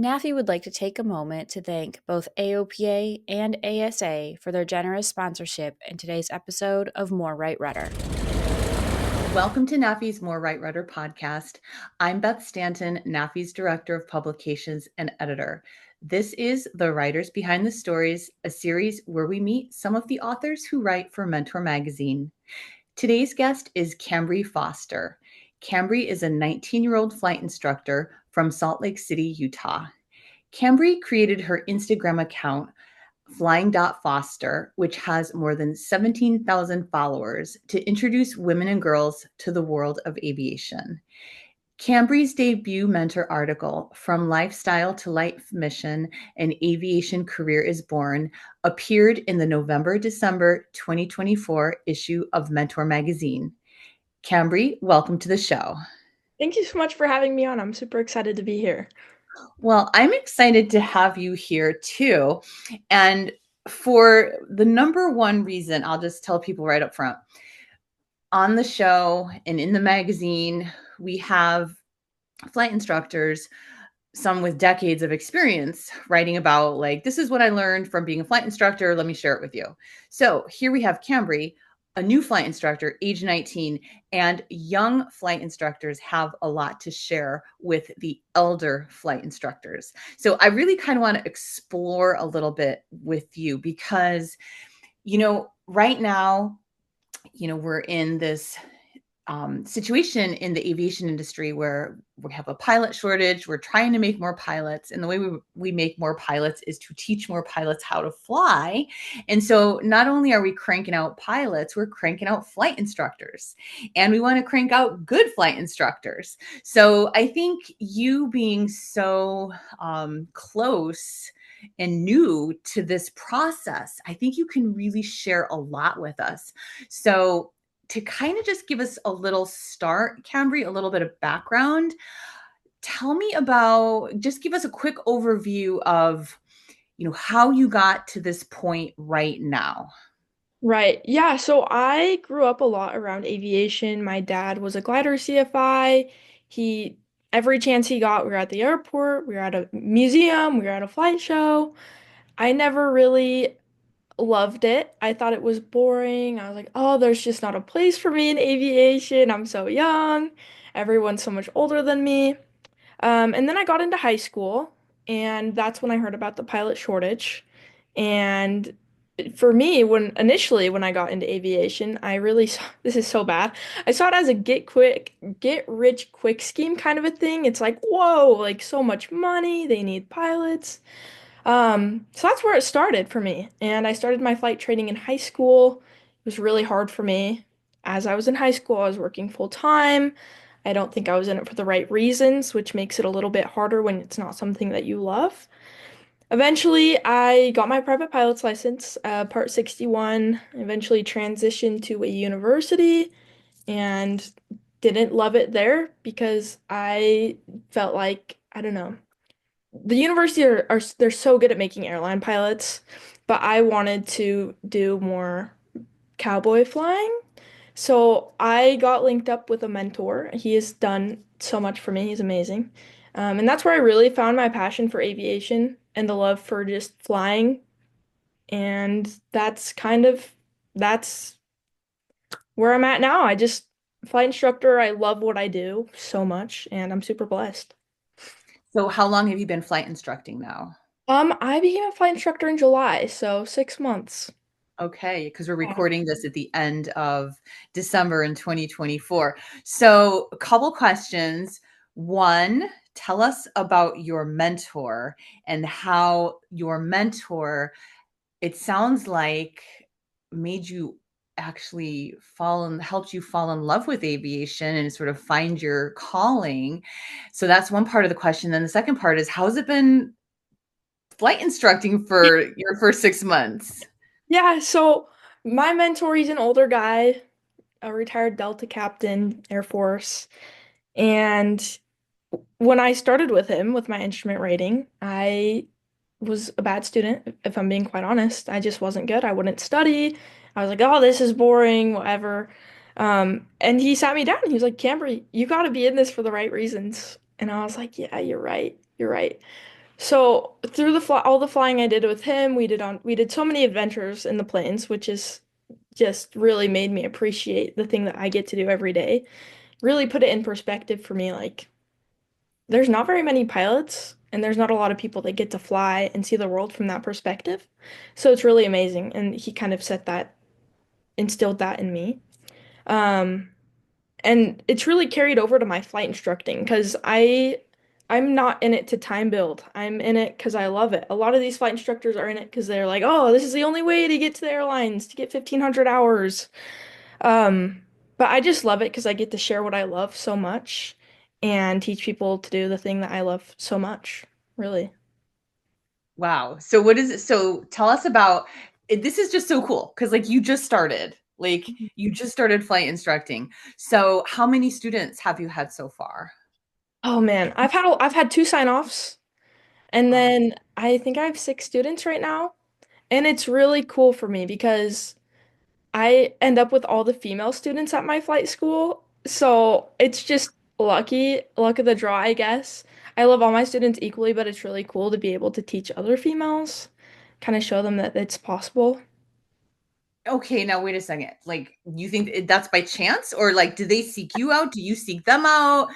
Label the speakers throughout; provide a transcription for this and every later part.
Speaker 1: NAFI would like to take a moment to thank both AOPA and ASA for their generous sponsorship in today's episode of More Right Rudder.
Speaker 2: Welcome to NAFI's More Right Rudder podcast. I'm Beth Stanton, NAFI's Director of Publications and Editor. This is The Writers Behind the Stories, a series where we meet some of the authors who write for Mentor Magazine. Today's guest is Cambrie Foster. Cambrie is a 19-year-old flight instructor from Salt Lake City, Utah. Cambrie created her Instagram account, Flying.Foster, which has more than 17,000 followers, to introduce women and girls to the world of aviation. Cambrie's debut mentor article, From Lifestyle to Life Mission, An Aviation Career is Born, appeared in the November-December 2024 issue of Mentor Magazine. Cambrie, welcome to the show.
Speaker 3: Thank you so much for having me on. I'm super excited to be here.
Speaker 2: Well, I'm excited to have you here too. And for the number one reason, I'll just tell people right up front. On the show and in the magazine, we have flight instructors, some with decades of experience, writing about, like, this is what I learned from being a flight instructor. Let me share it with you. So here we have Cambrie, a new flight instructor, age 19, and young flight instructors have a lot to share with the elder flight instructors. So I really kind of want to explore a little bit with you because, right now, we're in this situation in the aviation industry where we have a pilot shortage. We're trying to make more pilots. And the way we make more pilots is to teach more pilots how to fly. And so not only are we cranking out pilots, we're cranking out flight instructors. And we want to crank out good flight instructors. So I think you being so close and new to this process, I think you can really share a lot with us. So to kind of just give us a little start, Cambrie, a little bit of background, tell me just give us a quick overview of, how you got to this point right now.
Speaker 3: Right. Yeah. So I grew up a lot around aviation. My dad was a glider CFI. He, every chance he got, we were at the airport, we were at a museum, we were at a flight show. I never really loved it. I thought it was boring. I was like, oh, there's just not a place for me in aviation. I'm so young. Everyone's so much older than me. And then I got into high school, and that's when I heard about the pilot shortage. And for me, when I got into aviation, I really saw, this is so bad. I saw it as a get rich quick scheme kind of a thing. It's like, whoa, like so much money, they need pilots. So that's where it started for me. And I started my flight training in high school. It was really hard for me. As I was in high school, I was working full time. I don't think I was in it for the right reasons, which makes it a little bit harder when it's not something that you love. Eventually, I got my private pilot's license, Part 61, eventually transitioned to a university and didn't love it there because I felt like, I don't know, the university are they're so good at making airline pilots, but I wanted to do more cowboy flying. So I got linked up with a mentor. He has done so much for me. He's amazing. And that's where I really found my passion for aviation and the love for just flying. And that's where I'm at now. I just flight instructor. I love what I do so much, and I'm super blessed.
Speaker 2: So how long have you been flight instructing now?
Speaker 3: I became a flight instructor in July, so 6 months.
Speaker 2: Okay, because we're recording this at the end of December in 2024. So a couple questions. One, tell us about your mentor and how your mentor, it sounds like, made you actually helped you fall in love with aviation and sort of find your calling. So that's one part of the question. Then the second part is, how's it been flight instructing for your first 6 months?
Speaker 3: Yeah, so my mentor, he's an older guy, a retired Delta captain, Air Force. And when I started with him with my instrument rating, I was a bad student, if I'm being quite honest. I just wasn't good. I wouldn't study. I was like, oh, this is boring, whatever. And he sat me down and he was like, Cambrie, you got to be in this for the right reasons. And I was like, yeah, you're right. You're right. So through all the flying I did with him, we did so many adventures in the planes, which is just really made me appreciate the thing that I get to do every day. Really put it in perspective for me, like there's not very many pilots and there's not a lot of people that get to fly and see the world from that perspective. So it's really amazing. And he kind of instilled that in me. Um, and it's really carried over to my flight instructing because I'm not in it to time build. I'm in it because I love it. A lot of these flight instructors are in it because they're like, oh, this is the only way to get to the airlines to get 1,500 hours. Um, but I just love it because I get to share what I love so much and teach people to do the thing that I love so much, really.
Speaker 2: Wow. So what is it? So tell us about this is just so cool because like you just started. Like you just started flight instructing. So how many students have you had so far?
Speaker 3: Oh man, I've had two sign-offs and
Speaker 2: Wow.
Speaker 3: then I think I have six students right now. And it's really cool for me because I end up with all the female students at my flight school. So it's just luck of the draw, I guess. I love all my students equally, but it's really cool to be able to teach other females, kind of show them that it's possible.
Speaker 2: Okay, now wait a second. Like you think that's by chance or like do they seek you out? Do you seek them out?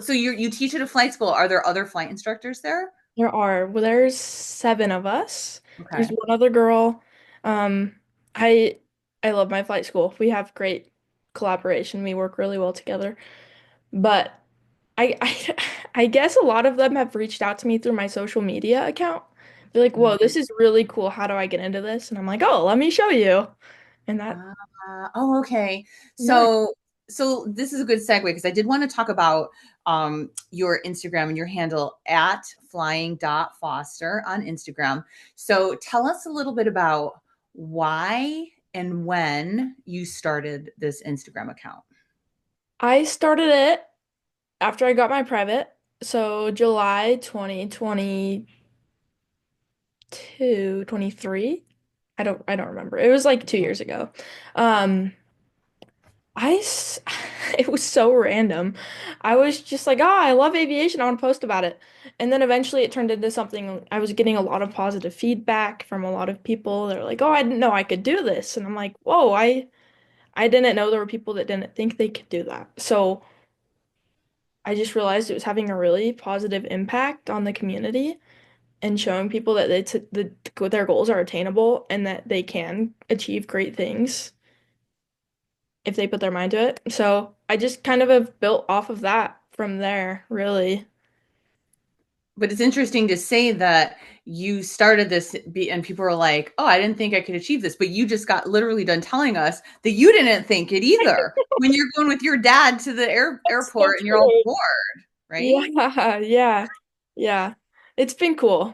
Speaker 2: So you teach at a flight school. Are there other flight instructors there?
Speaker 3: There's seven of us. There's
Speaker 2: Okay.
Speaker 3: one other girl. Um, I I love my flight school. We have great collaboration. We work really well together. But I I guess a lot of them have reached out to me through my social media account. They're like, "Whoa,
Speaker 2: Mhm.
Speaker 3: this is really cool. How do I get into this?" And I'm like, "Oh, let me show you." And that,
Speaker 2: Oh, okay.
Speaker 3: yeah.
Speaker 2: So this is a good segue because I did want to talk about your Instagram and your handle at flying.foster on Instagram. So tell us a little bit about why and when you started this Instagram account.
Speaker 3: I started it after I got my private. So July 2022, 23. I don't remember. It was like 2 years ago. Um, it was so random. I was just like, oh, I love aviation. I want to post about it. And then eventually it turned into something. I was getting a lot of positive feedback from a lot of people. They're like, oh, I didn't know I could do this. And I'm like, whoa, I didn't know there were people that didn't think they could do that. So I just realized it was having a really positive impact on the community and showing people that their goals are attainable and that they can achieve great things if they put their mind to it. So I just kind of have built off of that from there, really.
Speaker 2: But it's interesting to say that you started this and people were like, "Oh, I didn't think I could achieve this." But you just got literally done telling us that you didn't think it either when you're going with your dad to the
Speaker 3: That's so
Speaker 2: airport and you're all
Speaker 3: true.
Speaker 2: bored, right?
Speaker 3: Yeah, yeah, yeah. It's been cool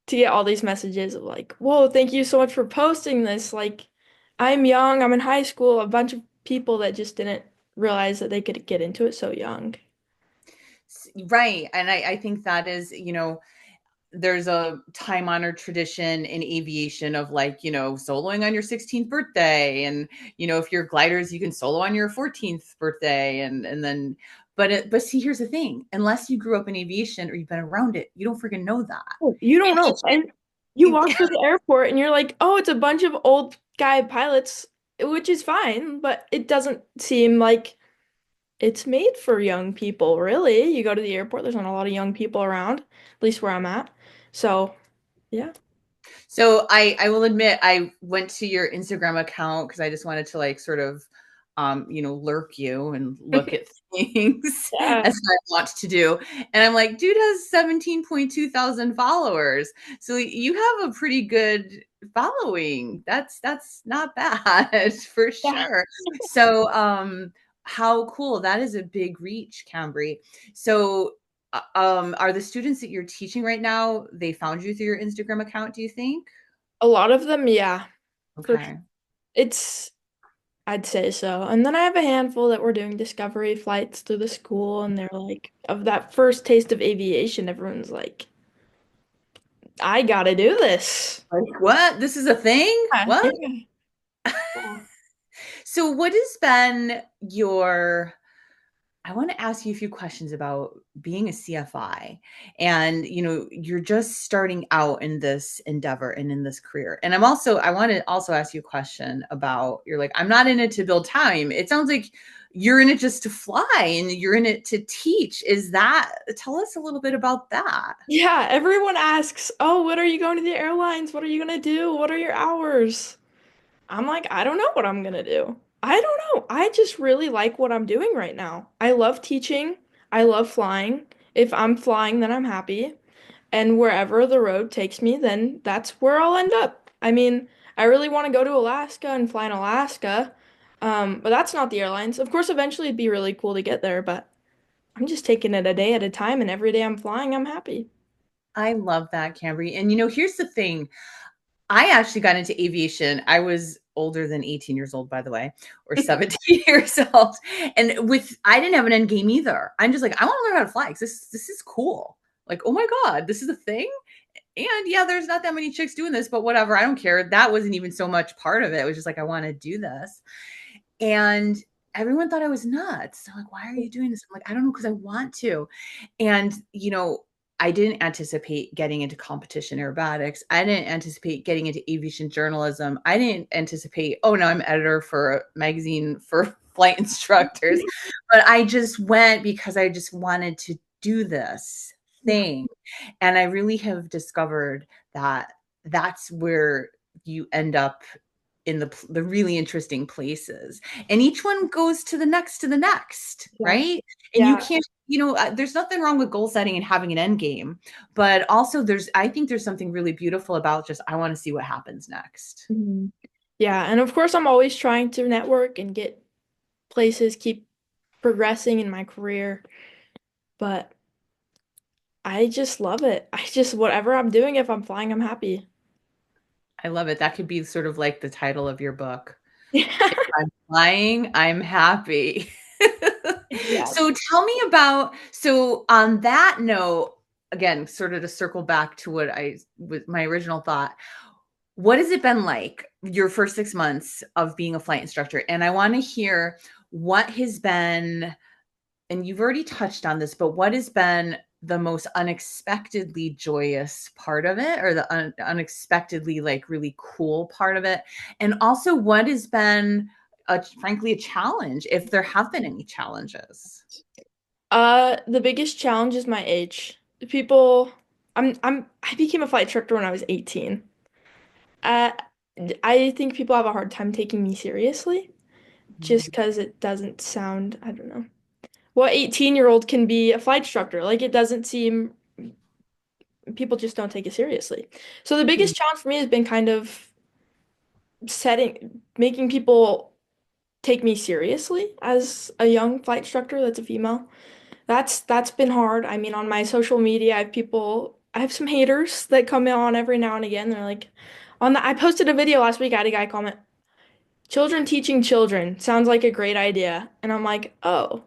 Speaker 3: to get all these messages of like, whoa, thank you so much for posting this. Like, I'm young, I'm in high school, a bunch of people that just didn't realize that they could get into it so young.
Speaker 2: Right. And I think that is, there's a time honored tradition in aviation of like, soloing on your 16th birthday. And, if you're gliders, you can solo on your 14th birthday. And then, but see, here's the thing, unless you grew up in aviation or you've been around it, you don't freaking know that.
Speaker 3: Oh, you don't know. And you walk through the airport and you're like, oh, it's a bunch of old guy pilots, which is fine, but it doesn't seem like it's made for young people, really. You go to the airport, there's not a lot of young people around, at least where I'm at. So, yeah.
Speaker 2: So I will admit I went to your Instagram account because I just wanted to like sort of lurk you and look at things
Speaker 3: Yeah.
Speaker 2: as I want to do. And I'm like, dude has 17.2 thousand followers. So you have a pretty good following. That's not bad for
Speaker 3: Yeah.
Speaker 2: sure. So how cool. That is a big reach, Cambrie. So are the students that you're teaching right now, they found you through your Instagram account, do you think?
Speaker 3: A lot of them, yeah. For
Speaker 2: Okay.
Speaker 3: it's I'd say so. And then I have a handful that were doing discovery flights through the school and they're like of that first taste of aviation, everyone's like, I gotta do this.
Speaker 2: Like, what? This is a thing?
Speaker 3: Yeah.
Speaker 2: What?
Speaker 3: Yeah. Yeah.
Speaker 2: So what has been your I want to ask you a few questions about being a CFI. And, you're just starting out in this endeavor and in this career. And I want to also ask you a question about, you're like, I'm not in it to build time. It sounds like you're in it just to fly and you're in it to teach. Tell us a little bit about that.
Speaker 3: Yeah, everyone asks, "Oh, what are you going to the airlines? What are you gonna do? What are your hours?" I'm like, I don't know what I'm gonna do. I don't know. I just really like what I'm doing right now. I love teaching. I love flying. If I'm flying, then I'm happy. And wherever the road takes me, then that's where I'll end up. I mean, I really want to go to Alaska and fly in Alaska. But that's not the airlines. Of course, eventually it'd be really cool to get there, but I'm just taking it a day at a time, and every day I'm flying, I'm happy.
Speaker 2: I love that, Cambrie. And here's the thing. I actually got into aviation. I was older than 18 years old, by the way, or 17 years old. And I didn't have an end game either. I'm just like, I want to learn how to fly because this is cool. Like, oh my God, this is a thing. And yeah, there's not that many chicks doing this, but whatever. I don't care. That wasn't even so much part of it. It was just like, I want to do this. And everyone thought I was nuts. They're like, why are you doing this? I'm like, I don't know, because I want to. And, I didn't anticipate getting into competition aerobatics. I didn't anticipate getting into aviation journalism. I didn't anticipate, oh, now I'm editor for a magazine for flight instructors. But I just went because I just wanted to do this
Speaker 3: Yeah.
Speaker 2: thing. And I really have discovered that that's where you end up in the really interesting places, and each one goes to the next,
Speaker 3: Exactly.
Speaker 2: right? And you
Speaker 3: Yeah.
Speaker 2: can't, there's nothing wrong with goal setting and having an end game, but also I think there's something really beautiful about just, I want to see what happens next.
Speaker 3: Mhm. Yeah, and of course I'm always trying to network and get places, keep progressing in my career, but I just love it. I just whatever I'm doing, if I'm flying, I'm happy.
Speaker 2: I love it. That could be sort of like the title of your book.
Speaker 3: Yeah.
Speaker 2: If I'm flying, I'm happy.
Speaker 3: Exactly.
Speaker 2: So tell me about, so on that note, again, sort of to circle back to what I with my original thought, what has it been like your first 6 months of being a flight instructor? And I want to hear what has been, and you've already touched on this, but what has been the most unexpectedly joyous part of it, or the unexpectedly like really cool part of it? And also, what has been, frankly, a challenge, if there have been any challenges?
Speaker 3: The biggest challenge is my age. People, I became a flight instructor when I was 18. Uh, I think people have a hard time taking me seriously just because it doesn't sound, I don't know. What 18-year-old can be a flight instructor? Like it doesn't seem people just don't take it seriously. So the
Speaker 2: Mhm.
Speaker 3: biggest challenge for me has been kind of making people take me seriously as a young flight instructor that's a female. That's been hard. I mean, on my social media, I have some haters that come on every now and again. They're like, I posted a video last week. I had a guy comment, "Children teaching children sounds like a great idea," and I'm like, oh.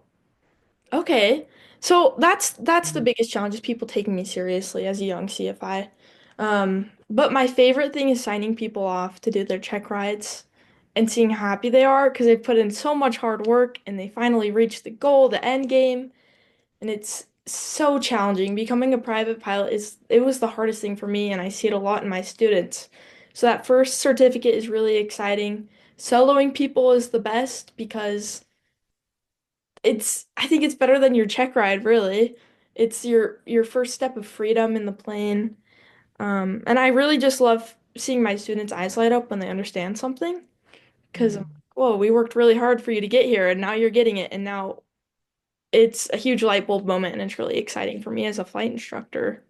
Speaker 3: Okay. So that's the biggest challenge is people taking me seriously as a young CFI. But my favorite thing is signing people off to do their check rides and seeing how happy they are because they put in so much hard work and they finally reach the goal, the end game, and it's so challenging. Becoming a private pilot it was the hardest thing for me and I see it a lot in my students. So that first certificate is really exciting. Soloing people is the best because I think it's better than your check ride, really. It's your first step of freedom in the plane. And I really just love seeing my students' eyes light up when they understand something because I'm like,
Speaker 2: Mhm.
Speaker 3: whoa, we worked really hard for you to get here and now you're getting it. And now it's a huge light bulb moment and it's really exciting for me as a flight instructor.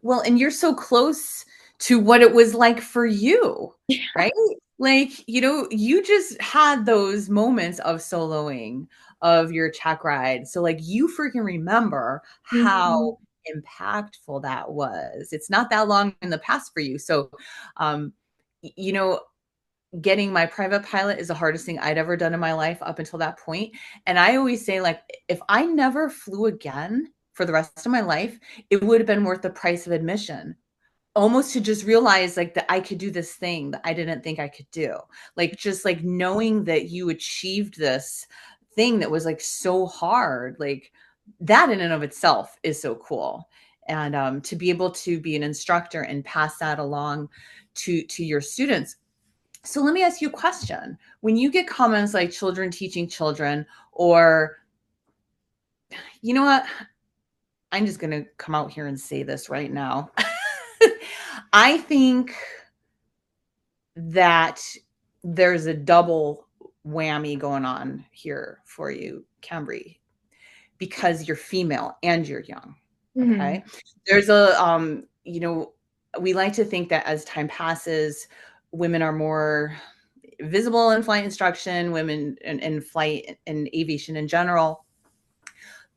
Speaker 2: Well, and you're so close to what it was like for you, right? Like, you just had those moments of soloing of your check ride. So, like, you freaking remember
Speaker 3: Mhm.
Speaker 2: how impactful that was. It's not that long in the past for you. So, um, y- you know, getting my private pilot is the hardest thing I'd ever done in my life up until that point. And I always say, like, if I never flew again for the rest of my life, it would have been worth the price of admission, almost, to just realize like that I could do this thing that I didn't think I could do. Like, just like knowing that you achieved this thing that was like so hard, like that in and of itself is so cool. And to be able to be an instructor and pass that along to your students. So let me ask you a question. When you get comments like children teaching children, or you know what, I'm just going to come out here and say this right now. I think that there's a double whammy going on here for you, Cambrie, because you're female and you're young.
Speaker 3: Mhm.
Speaker 2: Okay. There's a, we like to think that as time passes, women are more visible in flight instruction, women in flight and aviation in general.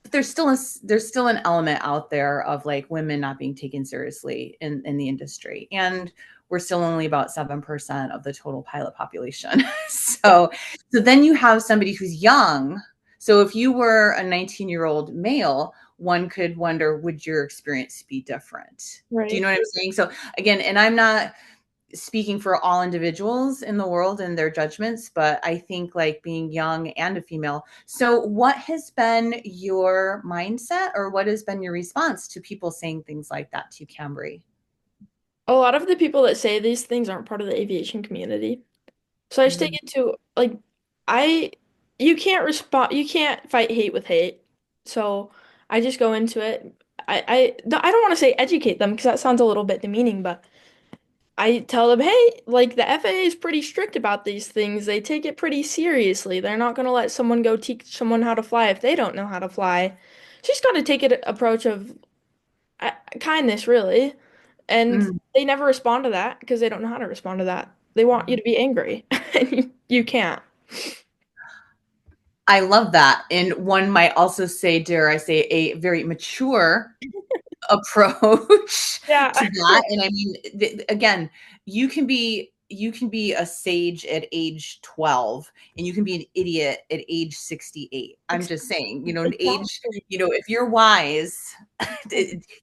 Speaker 2: But there's still an element out there of like women not being taken seriously in the industry. And we're still only about 7% of the total pilot population.
Speaker 3: Yeah,
Speaker 2: So then you have somebody who's young. So if you were a 19-year-old male, one could wonder, would your experience be different? Do you
Speaker 3: right.
Speaker 2: know what I'm saying? So again, and I'm not speaking for all individuals in the world and their judgments, but I think like being young and a female. So, what has been your mindset, or what has been your response to people saying things like that to you, Cambrie?
Speaker 3: A lot of the people that say these things aren't part of the aviation community. So I just take
Speaker 2: Mm,
Speaker 3: it to like I you can't respond you can't fight hate with hate. So I just go into it. I don't want to say educate them because that sounds a little bit demeaning, but I tell them, hey, like the FAA is pretty strict about these things. They take it pretty seriously. They're not going to let someone go teach someone how to fly if they don't know how to fly. She's got to take it approach of kindness, really. And
Speaker 2: mm.
Speaker 3: they never respond to that because they don't know how to respond to that. They want you to be angry, and you can't.
Speaker 2: I love that. And one might also say, dare I say, a very mature approach
Speaker 3: Yeah.
Speaker 2: to that. And I mean, again, you can be a sage at age 12, and you can be an idiot at age 68. I'm
Speaker 3: Ex-
Speaker 2: just saying, an age,
Speaker 3: Exactly.
Speaker 2: if you're wise,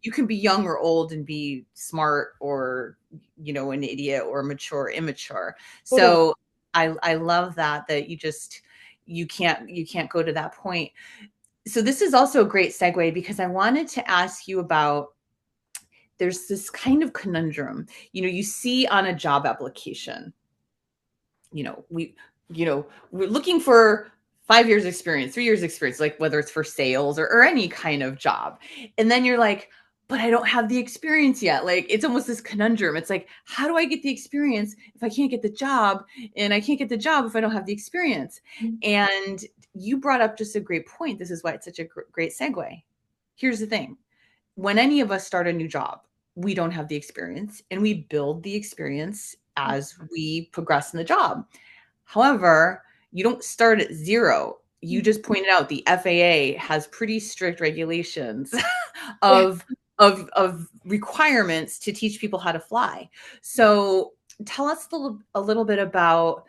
Speaker 2: you can be young or old and be smart, or an idiot, or mature or immature.
Speaker 3: Totally.
Speaker 2: So I love that you can't go to that point. So this is also a great segue, because I wanted to ask you about, there's this kind of conundrum. You see on a job application, you know, we, we're looking for 5 years experience, 3 years experience, like whether it's for sales or any kind of job. And then you're like, but I don't have the experience yet. Like, it's almost this conundrum. It's like, how do I get the experience if I can't get the job? And I can't get the job if I don't have the experience. And you brought up just a great point. This is why it's such a great segue. Here's the thing. When any of us start a new job, we don't have the experience, and we build the experience as we progress in the job. However, you don't start at zero. You just pointed out the FAA has pretty strict regulations
Speaker 3: Yeah.
Speaker 2: of of requirements to teach people how to fly. So tell us a little bit about,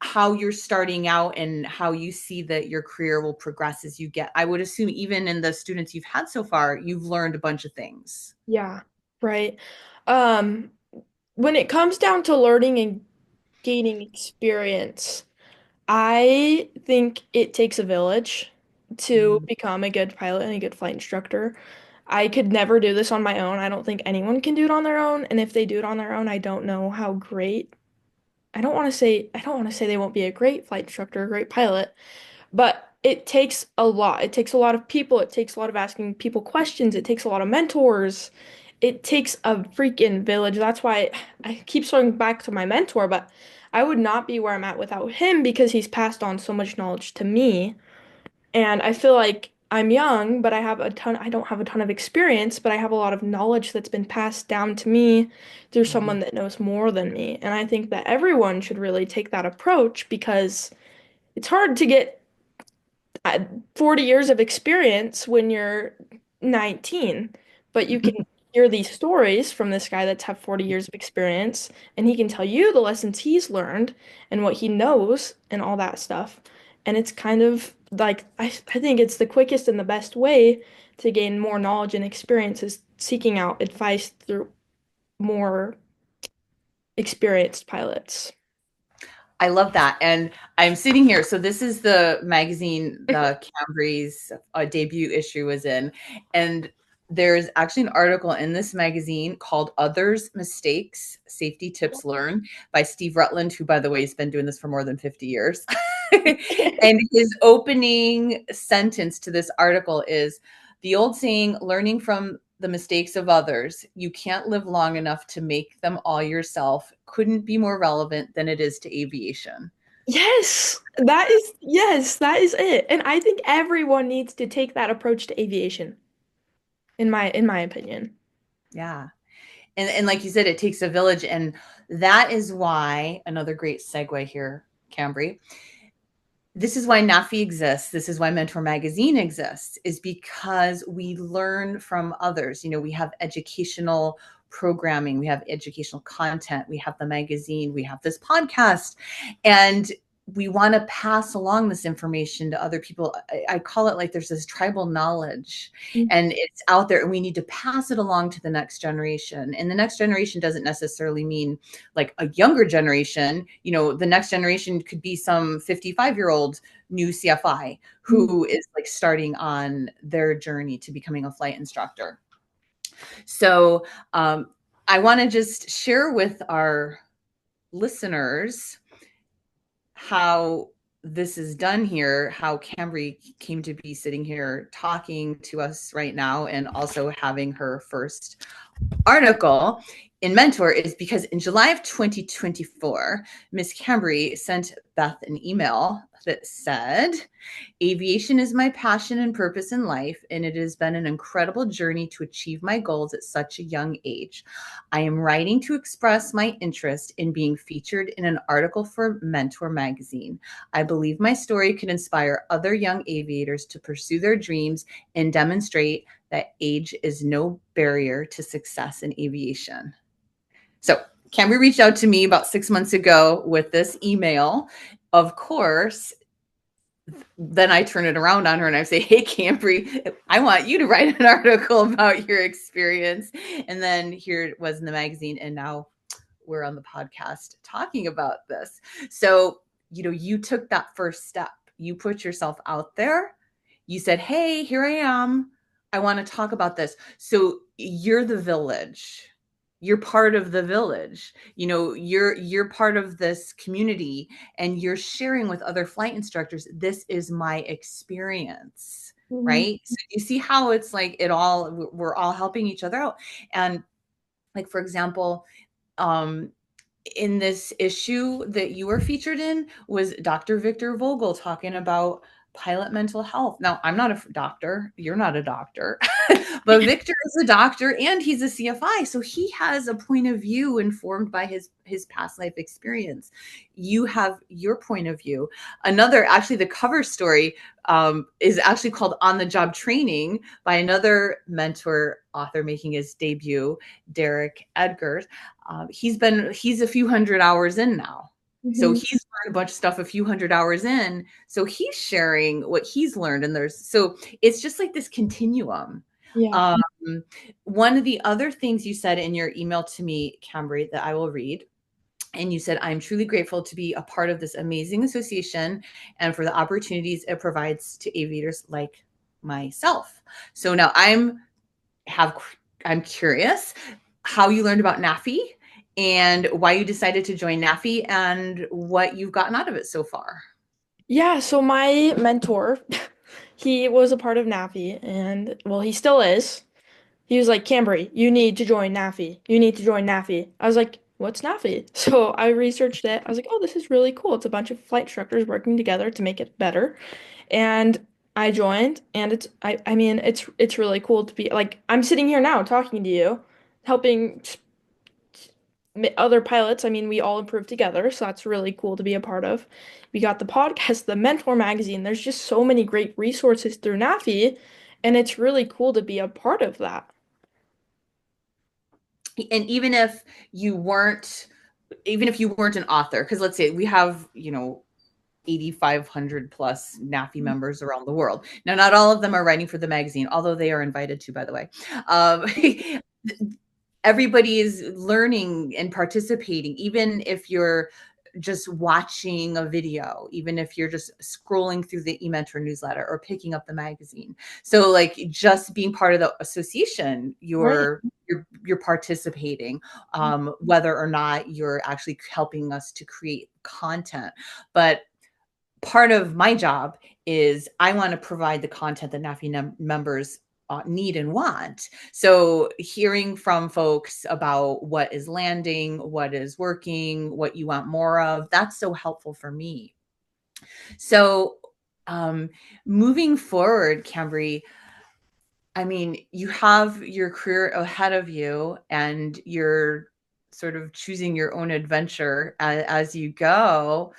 Speaker 2: how you're starting out and how you see that your career will progress as you get. I would assume even in the students you've had so far, you've learned a bunch of things.
Speaker 3: Yeah. Right. Um, when it comes down to learning and gaining experience, I think it takes a village to
Speaker 2: Mm,
Speaker 3: become a good pilot and a good flight instructor. I could never do this on my own. I don't think anyone can do it on their own. And if they do it on their own, I don't know how great. I don't want to say they won't be a great flight instructor, a great pilot, but it takes a lot. It takes a lot of people. It takes a lot of asking people questions. It takes a lot of mentors. It takes a freaking village. That's why I keep circling back to my mentor, but I would not be where I'm at without him because he's passed on so much knowledge to me. And I feel like I'm young, but I don't have a ton of experience, but I have a lot of knowledge that's been passed down to me through
Speaker 2: mhm,
Speaker 3: someone that knows more than me. And I think that everyone should really take that approach because it's hard to get 40 years of experience when you're 19, but you can hear these stories from this guy that's had 40 years of experience, and he can tell you the lessons he's learned and what he knows and all that stuff. And it's kind of like, I think it's the quickest and the best way to gain more knowledge and experience is seeking out advice through more experienced pilots.
Speaker 2: I love that. And I'm sitting here. So this is the magazine the Cambrie's debut issue was in. And there's actually an article in this magazine called Others' Mistakes, Safety Tips Learned by Steve Rutland, who, by the way, has been doing this for more than 50 years. And his opening sentence to this article is the old saying, learning from the mistakes of others, you can't live long enough to make them all yourself, couldn't be more relevant than it is to aviation.
Speaker 3: Yes, that is it. And I think everyone needs to take that approach to aviation, in my opinion.
Speaker 2: Yeah. And like you said, it takes a village. And that is why, another great segue here, Cambrie, this is why NAFI exists. This is why Mentor Magazine exists, is because we learn from others. We have educational programming, we have educational content, we have the magazine, we have this podcast, and we want to pass along this information to other people. I call it like there's this tribal knowledge and it's out there and we need to pass it along to the next generation. And the next generation doesn't necessarily mean like a younger generation. The next generation could be some 55-year-old new CFI who is like starting on their journey to becoming a flight instructor. So I want to just share with our listeners how this is done here, how Cambrie came to be sitting here talking to us right now and also having her first article in Mentor is because in July of 2024, Miss Cambrie sent Beth an email that said, aviation is my passion and purpose in life, and it has been an incredible journey to achieve my goals at such a young age. I am writing to express my interest in being featured in an article for Mentor magazine. I believe my story could inspire other young aviators to pursue their dreams and demonstrate that age is no barrier to success in aviation. So Cambrie reached out to me about 6 months ago with this email. Of course, then I turn it around on her and I say, hey, Cambrie, I want you to write an article about your experience. And then here it was in the magazine. And now we're on the podcast talking about this. So, you took that first step. You put yourself out there. You said, hey, here I am. I want to talk about this. So you're the village. You're part of the village. You're part of this community and you're sharing with other flight instructors. This is my experience, right? So you see how it's like we're all helping each other out. And like, for example, in this issue that you were featured in was Dr. Victor Vogel talking about pilot mental health. Now, I'm not a doctor. You're not a doctor. But Victor is a doctor and he's a CFI. So he has a point of view informed by his past life experience. You have your point of view. Actually, the cover story is actually called On the Job Training by another mentor author making his debut, Derek Edgar. He's a few hundred hours in now. So he's learned a bunch of stuff a few hundred hours in. So he's sharing what he's learned. And so it's just like this continuum.
Speaker 3: Yeah.
Speaker 2: One of the other things you said in your email to me, Cambrie, that I will read, and you said, I'm truly grateful to be a part of this amazing association and for the opportunities it provides to aviators like myself. So now I'm curious how you learned about NAFI and why you decided to join NAFI and what you've gotten out of it so far.
Speaker 3: Yeah, so my mentor, he was a part of NAFI, and well, he still is. He was like, Cambrie, you need to join NAFI. You need to join NAFI. I was like, what's NAFI? So I researched it. I was like, oh, this is really cool. It's a bunch of flight instructors working together to make it better. And I joined, and I mean, it's really cool to be like, I'm sitting here now talking to you, helping other pilots. I mean, we all improve together, so that's really cool to be a part of. We got the podcast, the Mentor magazine. There's just so many great resources through NAFI, and it's really cool to be a part of that.
Speaker 2: And even if you weren't an author, because let's say we have 8,500 plus NAFI members around the world. Now, not all of them are writing for the magazine, although they are invited to, by the way. Everybody is learning and participating, even if you're just watching a video, even if you're just scrolling through the eMentor newsletter or picking up the magazine. So like just being part of the association,
Speaker 3: Right.
Speaker 2: you're participating, whether or not you're actually helping us to create content. But part of my job is I want to provide the content that NAFI members need and want. So hearing from folks about what is landing, what is working, what you want more of, that's so helpful for me. So um, moving forward, Cambrie, I mean, you have your career ahead of you and you're sort of choosing your own adventure as you go.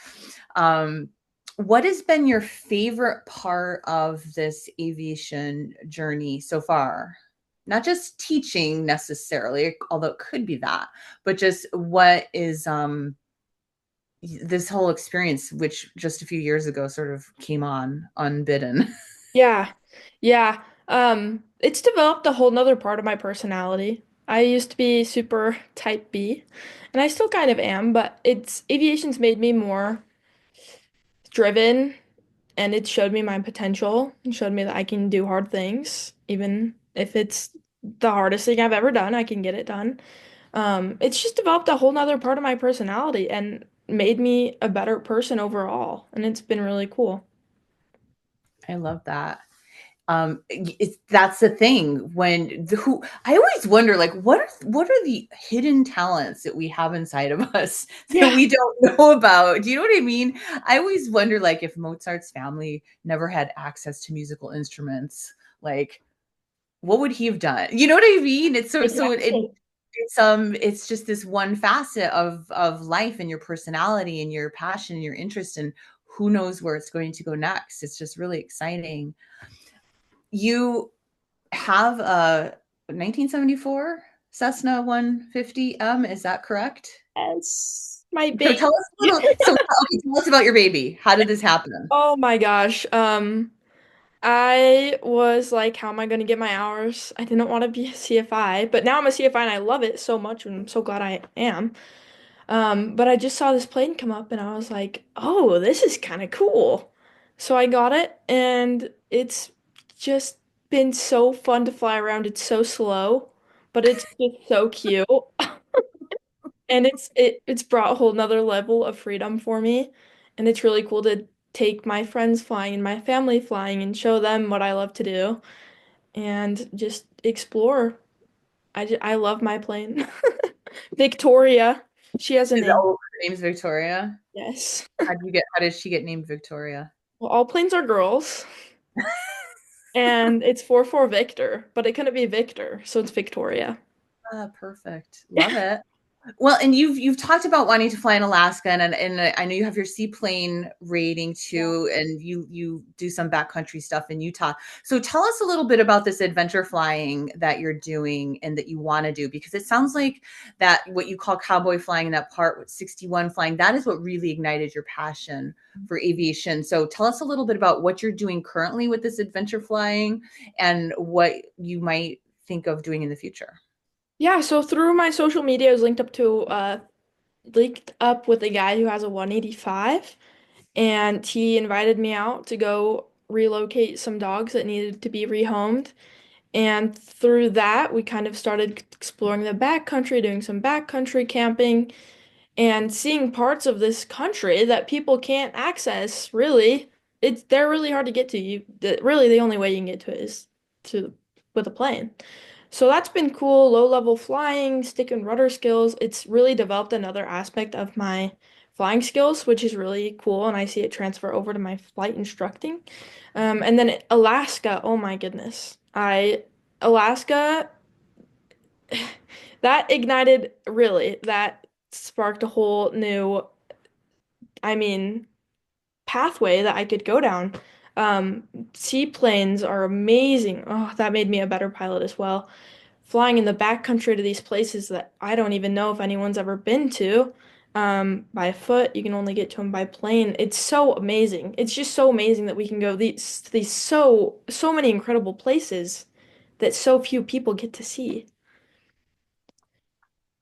Speaker 2: Um, what has been your favorite part of this aviation journey so far? Not just teaching necessarily, although it could be that, but just what is this whole experience, which just a few years ago sort of came on unbidden.
Speaker 3: Yeah. Yeah. It's developed a whole nother part of my personality. I used to be super type B, and I still kind of am, but it's aviation's made me more driven, and it showed me my potential and showed me that I can do hard things, even if it's the hardest thing I've ever done, I can get it done. It's just developed a whole nother part of my personality and made me a better person overall, and it's been really cool.
Speaker 2: I love that. That's the thing when who I always wonder, like, what are the hidden talents that we have inside of us that
Speaker 3: Yeah.
Speaker 2: we don't know about? Do you know what I mean? I always wonder, like, if Mozart's family never had access to musical instruments, like, what would he have done? You know what I mean? It's
Speaker 3: Exactly.
Speaker 2: it's just this one facet of life and your personality and your passion and your interest, and who knows where it's going to go next. It's just really exciting. You have a 1974 Cessna 150M. Is that correct?
Speaker 3: Yes, my
Speaker 2: So
Speaker 3: baby.
Speaker 2: tell us a little. So okay, tell us about your baby. How did this happen?
Speaker 3: Oh my gosh. I was like, how am I going to get my hours? I didn't want to be a CFI, but now I'm a CFI and I love it so much and I'm so glad I am. But I just saw this plane come up and I was like, oh, this is kind of cool. So I got it and it's just been so fun to fly around. It's so slow, but it's just so cute. And it's brought a whole nother level of freedom for me. And it's really cool to take my friends flying and my family flying and show them what I love to do and just explore. I love my plane. Victoria. She has a name.
Speaker 2: Her name's Victoria.
Speaker 3: Yes.
Speaker 2: How did she get named Victoria?
Speaker 3: Well, all planes are girls. And it's 4 Victor, but it couldn't be Victor, so it's Victoria.
Speaker 2: Ah, perfect. Love it. Well, and you've talked about wanting to fly in Alaska, and I know you have your seaplane rating
Speaker 3: Yeah.
Speaker 2: too, and you do some backcountry stuff in Utah. So tell us a little bit about this adventure flying that you're doing and that you want to do, because it sounds like that what you call cowboy flying, that part with 61 flying, that is what really ignited your passion for aviation. So tell us a little bit about what you're doing currently with this adventure flying and what you might think of doing in the future.
Speaker 3: Yeah, so through my social media, I was linked up with a guy who has a 185, and he invited me out to go relocate some dogs that needed to be rehomed. And through that, we kind of started exploring the backcountry, doing some backcountry camping, and seeing parts of this country that people can't access, really. They're really hard to get to. Really the only way you can get to it is to with a plane. So that's been cool, low level flying, stick and rudder skills. It's really developed another aspect of my flying skills, which is really cool, and I see it transfer over to my flight instructing. And then Alaska, oh my goodness. Alaska, that ignited, really, that sparked a whole new, I mean, pathway that I could go down. Um, Seaplanes are amazing. Oh, that made me a better pilot as well. Flying in the backcountry to these places that I don't even know if anyone's ever been to, by foot. You can only get to them by plane. It's so amazing. It's just so amazing that we can go these so many incredible places that so few people get to see.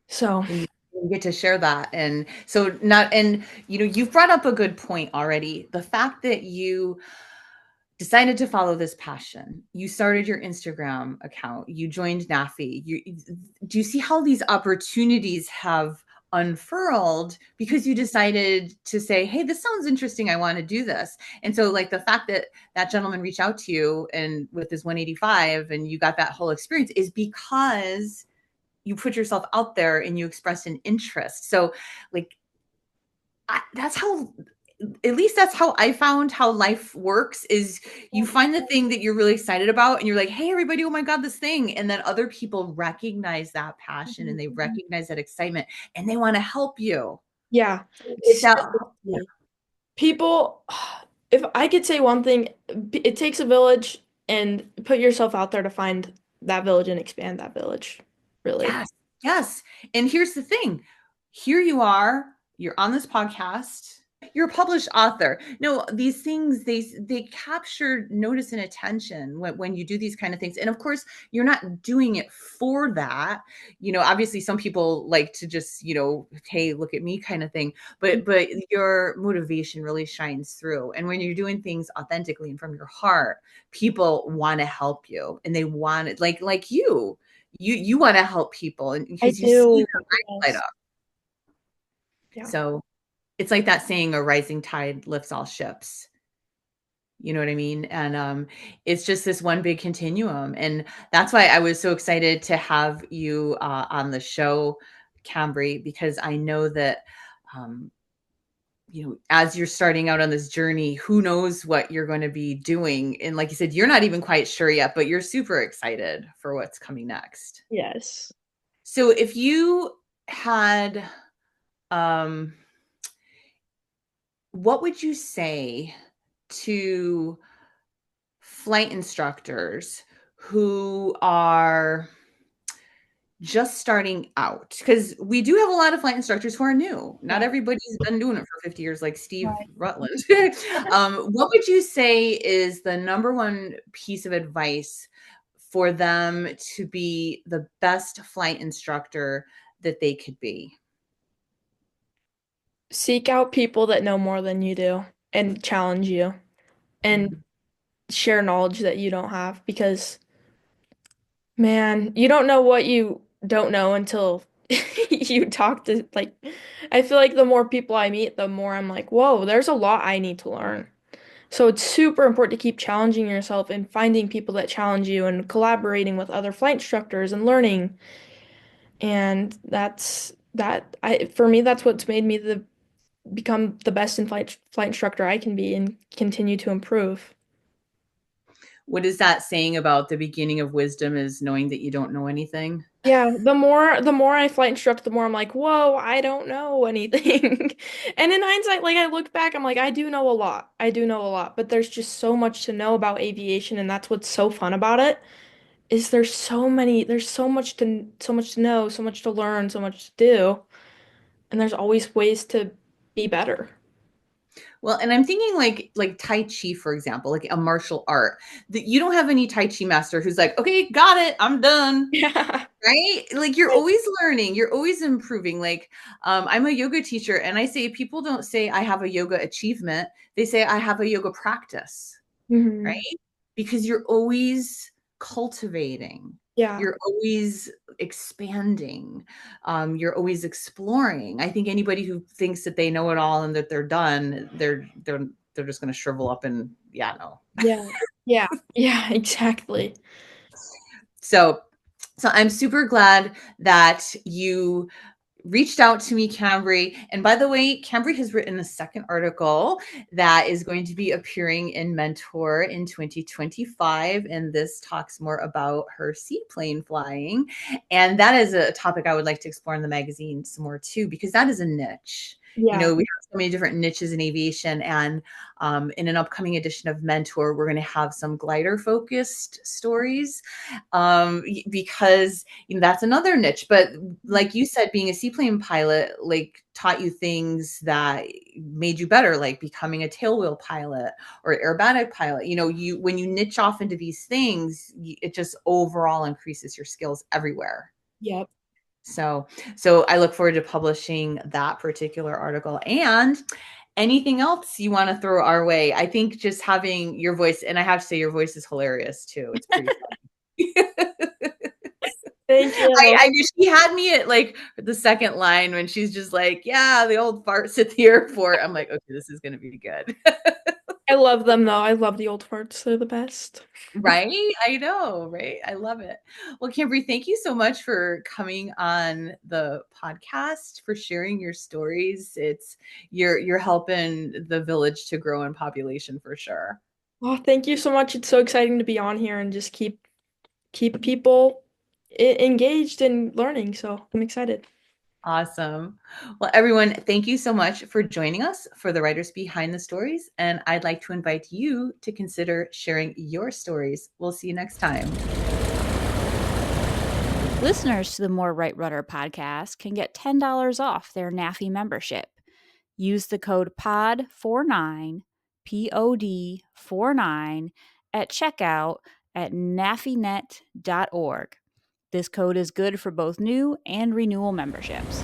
Speaker 3: So.
Speaker 2: we get to share that. And so not, and you've brought up a good point already. The fact that you decided to follow this passion, you started your Instagram account, you joined NAFI. Do you see how these opportunities have unfurled because you decided to say, hey, this sounds interesting, I want to do this? And so like the fact that that gentleman reached out to you and with his 185 and you got that whole experience is because you put yourself out there and you expressed an interest. So like that's how, at least that's how I found how life works, is you find the thing that you're really excited about and you're like, hey everybody, oh my god, this thing. And then other people recognize that passion and they recognize that excitement and they want to help you.
Speaker 3: Yeah.
Speaker 2: It's that.
Speaker 3: Seriously. People, if I could say one thing, it takes a village, and put yourself out there to find that village and expand that village. Really.
Speaker 2: Yes, yes. And here's the thing. Here you are, you're on this podcast, you're a published author. No, these things, they capture notice and attention when you do these kind of things. And of course, you're not doing it for that. Obviously some people like to just, hey, look at me kind of thing. But your motivation really shines through. And when you're doing things authentically and from your heart, people want to help you, and they want it like you want to help people, and
Speaker 3: I
Speaker 2: because you see
Speaker 3: do.
Speaker 2: their eyes light
Speaker 3: Yes.
Speaker 2: up.
Speaker 3: Yeah.
Speaker 2: So it's like that saying, a rising tide lifts all ships. You know what I mean? And it's just this one big continuum. And that's why I was so excited to have you on the show, Cambrie, because I know that um, as you're starting out on this journey, who knows what you're going to be doing. And like you said, you're not even quite sure yet, but you're super excited for what's coming next.
Speaker 3: Yes.
Speaker 2: So if you had, um, what would you say to flight instructors who are just starting out? Because we do have a lot of flight instructors who are new. Not
Speaker 3: Yeah.
Speaker 2: everybody's been doing it for 50 years like Steve
Speaker 3: Right.
Speaker 2: Rutland. What would you say is the number one piece of advice for them to be the best flight instructor that they could be?
Speaker 3: Seek out people that know more than you do and challenge you and
Speaker 2: Mhm.
Speaker 3: share knowledge that you don't have, because man, you don't know what you don't know until you talk to, like, I feel like the more people I meet, the more I'm like, whoa, there's a lot I need to learn. So it's super important to keep challenging yourself and finding people that challenge you and collaborating with other flight instructors and learning. And for me, that's what's made me the become the best in flight instructor I can be and continue to improve.
Speaker 2: What is that saying about the beginning of wisdom is knowing that you don't know anything?
Speaker 3: Yeah, the more I flight instruct, the more I'm like, whoa, I don't know anything. And in hindsight, like I look back, I'm like, I do know a lot. I do know a lot, but there's just so much to know about aviation, and that's what's so fun about it, is there's so much to know, so much to learn, so much to do, and there's always ways to be better.
Speaker 2: Well, and I'm thinking like Tai Chi, for example, like a martial art. That you don't have any Tai Chi master who's like, okay, got it, I'm done.
Speaker 3: Yeah.
Speaker 2: Right? Like you're always learning, you're always improving. Like I'm a yoga teacher, and I say people don't say I have a yoga achievement. They say I have a yoga practice, right?
Speaker 3: Hmm.
Speaker 2: Because you're always cultivating.
Speaker 3: Yeah.
Speaker 2: You're always expanding. You're always exploring. I think anybody who thinks that they know it all and that they're done, they're just going to shrivel up and yeah, no.
Speaker 3: Yeah. Yeah. Yeah, exactly.
Speaker 2: So I'm super glad that you reached out to me, Cambrie. And by the way, Cambrie has written a second article that is going to be appearing in Mentor in 2025. And this talks more about her seaplane flying. And that is a topic I would like to explore in the magazine some more too, because that is a niche.
Speaker 3: Yeah.
Speaker 2: We have so many different niches in aviation. And in an upcoming edition of Mentor, we're going to have some glider focused stories because that's another niche. But like you said, being a seaplane pilot like taught you things that made you better, like becoming a tailwheel pilot or aerobatic pilot. You when you niche off into these things, it just overall increases your skills everywhere.
Speaker 3: Yep.
Speaker 2: So I look forward to publishing that particular article. And anything else you want to throw our way? I think just having your voice, and I have to say your voice is hilarious too. It's pretty funny.
Speaker 3: Thank you.
Speaker 2: I knew she had me at like the second line when she's just like, yeah, the old farts at the airport. I'm like, okay, this is going to be good.
Speaker 3: I love them though. I love the old farts. They're the best.
Speaker 2: Right? I know, right? I love it. Well, Cambrie, thank you so much for coming on the podcast, for sharing your stories. You're helping the village to grow in population for sure.
Speaker 3: Oh, thank you so much. It's so exciting to be on here and just keep people engaged and learning. So I'm excited.
Speaker 2: Awesome. Well, everyone, thank you so much for joining us for the Writers Behind the Stories. And I'd like to invite you to consider sharing your stories. We'll see you next time.
Speaker 1: Listeners to the More Right Rudder podcast can get $10 off their NAFI membership. Use the code POD49, POD49, at checkout at nafinet.org. This code is good for both new and renewal memberships.